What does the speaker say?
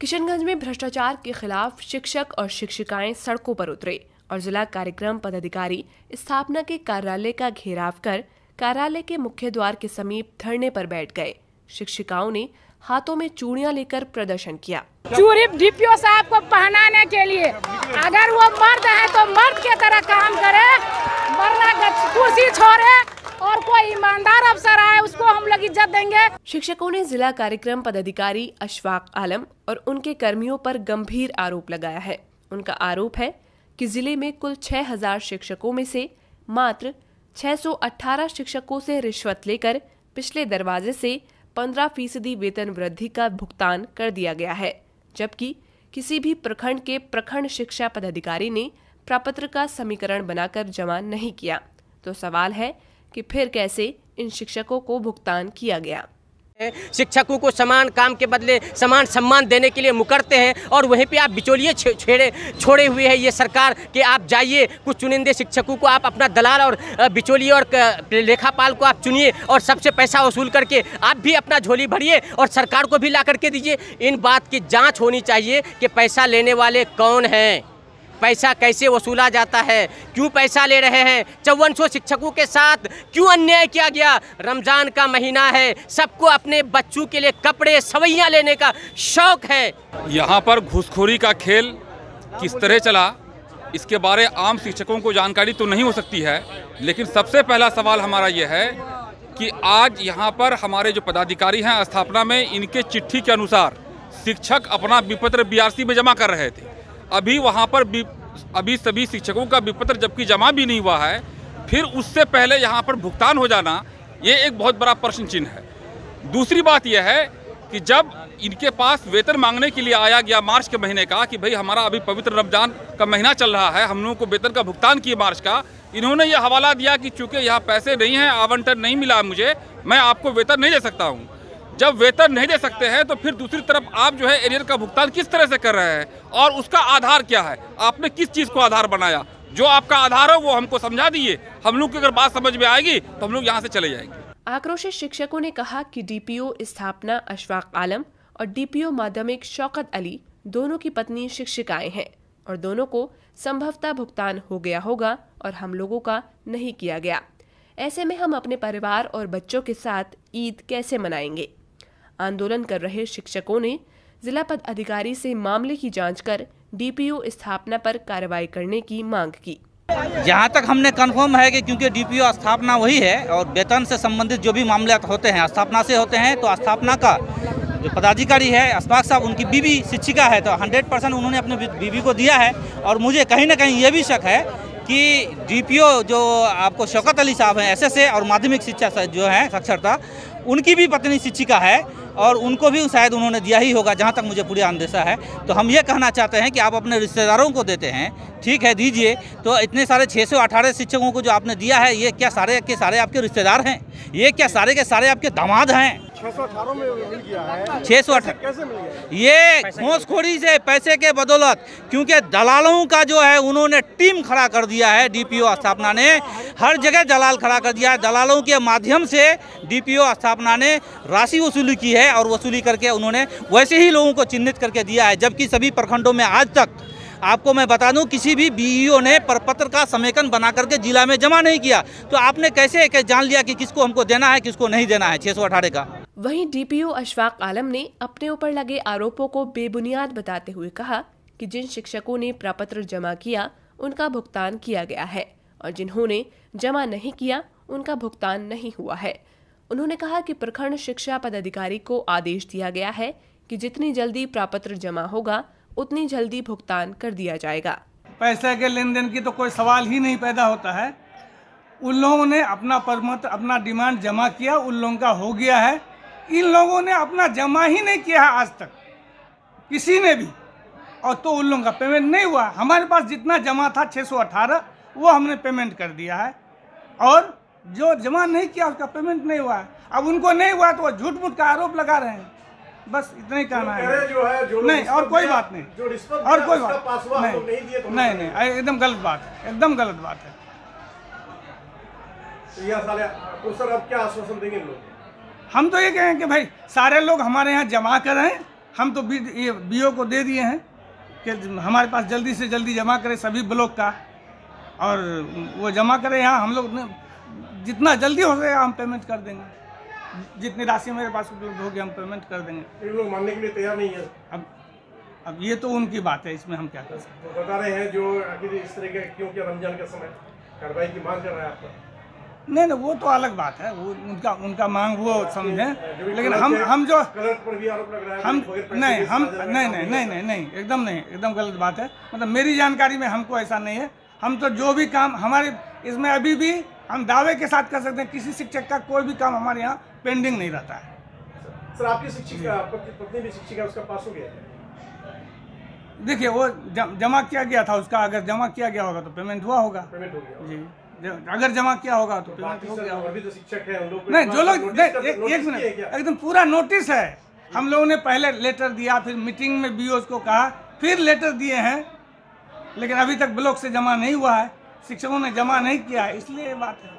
किशनगंज में भ्रष्टाचार के खिलाफ शिक्षक और शिक्षिकाएं सड़कों पर उतरे और जिला कार्यक्रम पदाधिकारी स्थापना के कार्यालय का घेराव कर कार्यालय के मुख्य द्वार के समीप धरने पर बैठ गए। शिक्षिकाओं ने हाथों में चूड़ियां लेकर प्रदर्शन किया। चूड़ी डीपीओ साहब को पहनाने के लिए, अगर वो मर्द है तो मर्द के तरह काम करे, वरना कुर्सी छोड़े और कोई ईमानदार अफसर आए उसको हम लोग इज्जत देंगे। शिक्षकों ने जिला कार्यक्रम पदाधिकारी अशफाक आलम और उनके कर्मियों पर गंभीर आरोप लगाया है। उनका आरोप है कि जिले में कुल 6000 शिक्षकों में से मात्र 618 शिक्षकों से रिश्वत लेकर पिछले दरवाजे से 15% वेतन वृद्धि का भुगतान कर दिया गया है, जबकि किसी भी प्रखंड के प्रखंड शिक्षा पदाधिकारी ने प्रपत्र का समीकरण बनाकर जमा नहीं किया। तो सवाल है कि फिर कैसे इन शिक्षकों को भुगतान किया गया। शिक्षकों को समान काम के बदले समान सम्मान देने के लिए मुकरते हैं और वहीं पे आप बिचौलिए छोड़े हुए हैं ये सरकार कि आप जाइए कुछ चुनिंदे शिक्षकों को आप अपना दलाल और बिचौलिए और लेखापाल को आप चुनिए और सबसे पैसा वसूल करके आप भी अपना झोली भरिए और सरकार को भी ला करके दीजिए। इन बात की जांच होनी चाहिए कि पैसा लेने वाले कौन हैं, पैसा कैसे वसूला जाता है, क्यों पैसा ले रहे हैं, 5400 शिक्षकों के साथ क्यों अन्याय किया गया। रमजान का महीना है, सबको अपने बच्चों के लिए कपड़े सवैयां लेने का शौक है। यहाँ पर घूसखोरी का खेल किस तरह चला इसके बारे आम शिक्षकों को जानकारी तो नहीं हो सकती है, लेकिन सबसे पहला सवाल हमारा यह है कि आज यहाँ पर हमारे जो पदाधिकारी हैं स्थापना में, इनके चिट्ठी के अनुसार शिक्षक अपना विपत्र बीआरसी में जमा कर रहे थे। अभी वहाँ पर अभी सभी शिक्षकों का विपत्र जबकि जमा भी नहीं हुआ है, फिर उससे पहले यहाँ पर भुगतान हो जाना ये एक बहुत बड़ा प्रश्न चिन्ह है। दूसरी बात यह है कि जब इनके पास वेतन मांगने के लिए आया गया मार्च के महीने का कि भाई हमारा अभी पवित्र रमजान का महीना चल रहा है, हम लोगों को वेतन का भुगतान किए मार्च का, इन्होंने यह हवाला दिया कि चूँकि यहाँ पैसे नहीं हैं, आवंटन नहीं मिला मुझे, मैं आपको वेतन नहीं दे सकता हूँ। जब वेतन नहीं दे सकते हैं तो फिर दूसरी तरफ आप जो है एरियर का भुगतान किस तरह से कर रहे हैं और उसका आधार क्या है, आपने किस चीज़ को आधार बनाया। जो आपका आधार है वो हमको समझा दीजिए, हम लोग की अगर बात समझ में आएगी तो हम लोग यहाँ से चले जाएंगे। आक्रोशित शिक्षकों ने कहा कि डीपीओ स्थापना अशफाक आलम और डीपीओ माध्यमिक शौकत अली दोनों की पत्नी शिक्षिकाएं हैं और दोनों को संभवतः भुगतान हो गया होगा और हम लोगों का नहीं किया गया। ऐसे में हम अपने परिवार और बच्चों के साथ ईद कैसे मनाएंगे। आंदोलन कर रहे शिक्षकों ने जिला पदाधिकारी से मामले की जांच कर डीपीओ स्थापना पर कार्रवाई करने की मांग की। जहाँ तक हमने कंफर्म है कि क्योंकि डीपीओ स्थापना वही है और वेतन से संबंधित जो भी मामले होते हैं स्थापना से होते हैं, तो स्थापना का जो पदाधिकारी है अशफाक साहब, उनकी बीवी शिक्षिका है, तो 100% उन्होंने अपने बीवी को दिया है। और मुझे कहीं ना कहीं ये भी शक है कि डीपीओ जो आपको शौकत अली साहब हैं एसएसए और माध्यमिक शिक्षा जो है साक्षरता, उनकी भी पत्नी शिक्षिका है और उनको भी शायद उन्होंने दिया ही होगा, जहाँ तक मुझे पूरी अंदेशा है। तो हम ये कहना चाहते हैं कि आप अपने रिश्तेदारों को देते हैं, ठीक है दीजिए, तो इतने सारे 618 शिक्षकों को जो आपने दिया है, ये क्या सारे के सारे आपके रिश्तेदार हैं? ये क्या सारे के सारे आपके दामाद हैं? 618 में मिल गया है। 618 कैसे मिल गया? ये घूसखोरी से, पैसे के बदौलत, क्योंकि दलालों का जो है उन्होंने टीम खड़ा कर दिया है। डीपीओ स्थापना ने हर जगह दलाल खड़ा कर दिया है। दलालों के माध्यम से डीपीओ स्थापना ने राशि वसूली की है और वसूली करके उन्होंने वैसे ही लोगों को चिन्हित करके दिया है, जबकि सभी प्रखंडों में आज तक आपको मैं बता दूं किसी भी बीईओ ने प्रपत्र का समेकन बना करके जिला में जमा नहीं किया। तो आपने कैसे जान लिया कि किसको हमको देना है किसको नहीं देना है 618 का। वहीं डीपीओ अशफाक आलम ने अपने ऊपर लगे आरोपों को बेबुनियाद बताते हुए कहा कि जिन शिक्षकों ने प्रपत्र जमा किया उनका भुगतान किया गया है और जिन्होंने जमा नहीं किया उनका भुगतान नहीं हुआ है। उन्होंने कहा कि प्रखंड शिक्षा पदाधिकारी को आदेश दिया गया है कि जितनी जल्दी प्रपत्र जमा होगा उतनी जल्दी भुगतान कर दिया जाएगा। पैसे के लेन देन की तो कोई सवाल ही नहीं पैदा होता है। उन लोगों ने अपना प्रपत्र, अपना डिमांड जमा किया, उन लोगों का हो गया है। इन लोगों ने अपना जमा ही नहीं किया है आज तक किसी ने भी, और तो उन लोगों का पेमेंट नहीं हुआ। हमारे पास जितना जमा था 618 वो हमने पेमेंट कर दिया है और जो जमा नहीं किया उसका पेमेंट नहीं हुआ है। अब उनको नहीं हुआ तो वो झूठ मूठ का आरोप लगा रहे हैं। बस इतना ही कहना है, जो नहीं और कोई बात नहीं, और कोई बात नहीं, एकदम गलत बात है, एकदम गलत बात है। तो सर अब क्या आश्वासन देंगे लोग? हम तो ये कहें कि भाई सारे लोग हमारे यहाँ जमा करें, हम तो ये बीओ को दे दिए हैं कि हमारे पास जल्दी से जल्दी जमा करें सभी ब्लॉक का, और वो जमा करें यहाँ। हम लोग जितना जल्दी हो सकेगा हम पेमेंट कर देंगे, जितनी राशि मेरे पास उपलब्ध होगी हम पेमेंट कर देंगे। लोग मानने के लिए तैयार नहीं है। अब ये तो उनकी बात है, इसमें हम क्या कर सकते हैं। बता रहे हैं जो आखिर इस तरह के क्योंकि रमजान का समय कार्रवाई की मांग कर रहा है आपका। नहीं वो तो अलग बात है, वो उनका मांग वो समझें, लेकिन हम जो कलर पर भी आरोप लग रहा है हम नहीं एकदम गलत बात है। मतलब मेरी जानकारी में हमको ऐसा नहीं है। हम तो जो भी काम हमारे इसमें अभी भी हम दावे के साथ कर सकते हैं, किसी शिक्षक का कोई भी काम हमारे यहाँ पेंडिंग नहीं रहता है। सर आपकी शिक्षिका, पत्नी भी शिक्षिका, उसका पास हो गया है? देखिए वो जमा किया गया था उसका, अगर जमा किया गया होगा तो पेमेंट हुआ होगा। पेमेंट हो गया जी, अगर जमा किया होगा तो पेमेंट हो गया होगा। भी तो शिक्षक है, उन लोग नहीं जो लोग एक मिनट, एकदम पूरा नोटिस है। हम लोगों ने पहले लेटर दिया, फिर मीटिंग में बीओस को कहा, फिर लेटर दिए हैं, लेकिन अभी तक ब्लॉक से जमा नहीं हुआ है, शिक्षकों ने जमा नहीं किया है, इसलिए ये बात है।